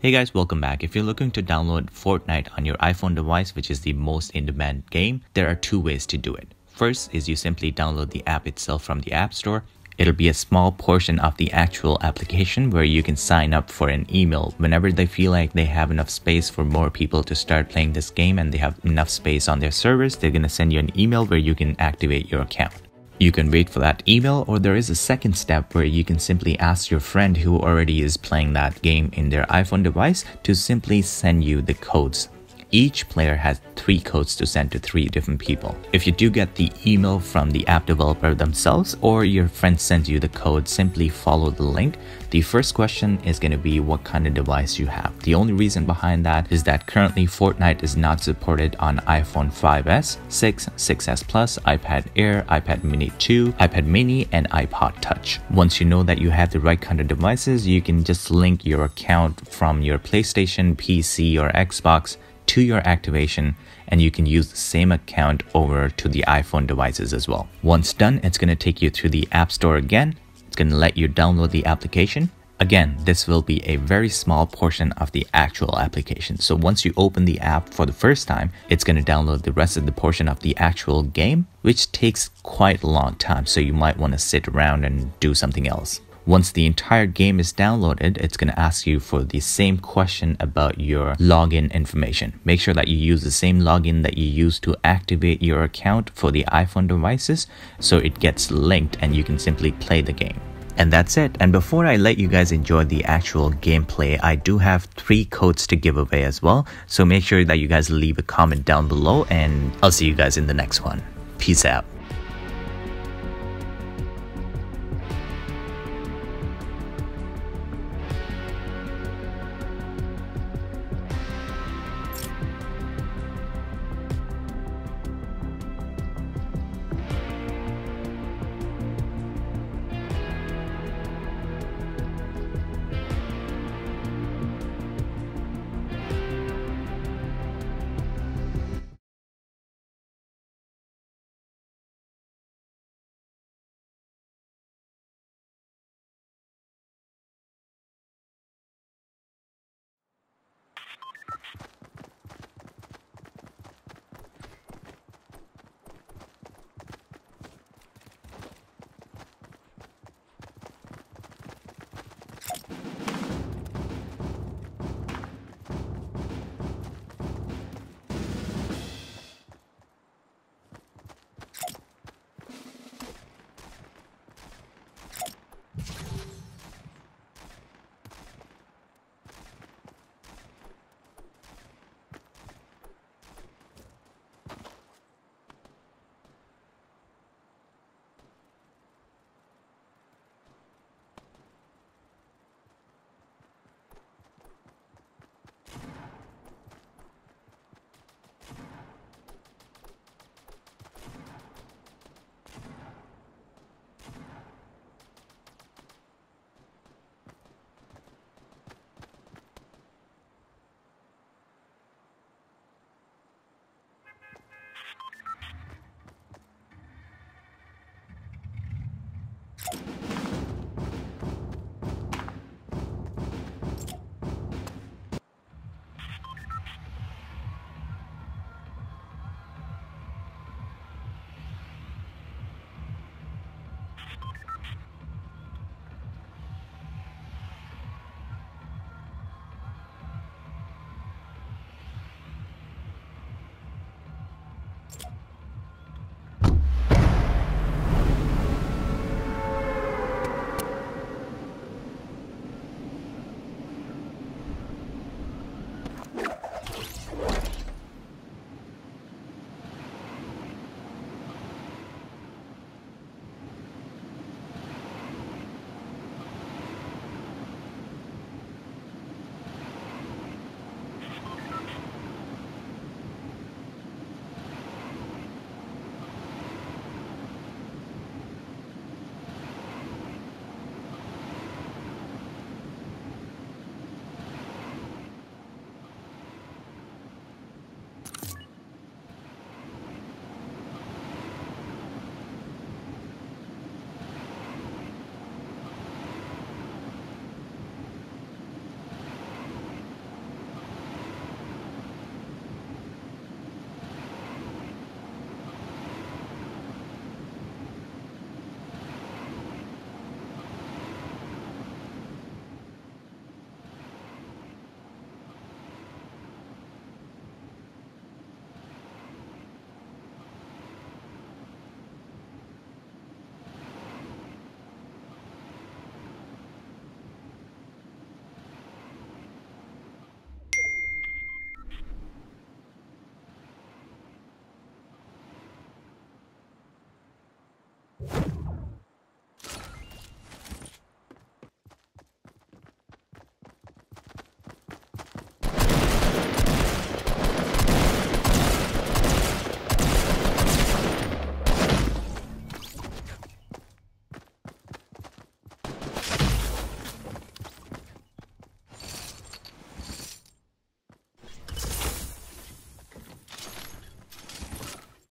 Hey guys, welcome back. If you're looking to download Fortnite on your iPhone device, which is the most in-demand game, there are two ways to do it. First is you simply download the app itself from the App Store. It'll be a small portion of the actual application where you can sign up for an email. Whenever they feel like they have enough space for more people to start playing this game and they have enough space on their servers, they're going to send you an email where you can activate your account. You can wait for that email, or there is a second step where you can simply ask your friend who already is playing that game in their iPhone device to simply send you the codes. Each player has 3 codes to send to 3 different people. If you do get the email from the app developer themselves or your friend sends you the code, simply follow the link. The first question is going to be what kind of device you have. The only reason behind that is that currently Fortnite is not supported on iPhone 5s, 6, 6s Plus, iPad Air, iPad Mini 2, iPad Mini, and iPod Touch. Once you know that you have the right kind of devices, you can just link your account from your PlayStation, PC, or Xbox to your activation, and you can use the same account over to the iPhone devices as well. Once done, it's going to take you to the App Store again. It's going to let you download the application. Again, this will be a very small portion of the actual application. So once you open the app for the first time, it's going to download the rest of the portion of the actual game, which takes quite a long time. So you might want to sit around and do something else. Once the entire game is downloaded, it's going to ask you for the same question about your login information. Make sure that you use the same login that you use to activate your account for the iPhone devices so it gets linked and you can simply play the game. And that's it. And before I let you guys enjoy the actual gameplay, I do have 3 codes to give away as well. So make sure that you guys leave a comment down below and I'll see you guys in the next one. Peace out.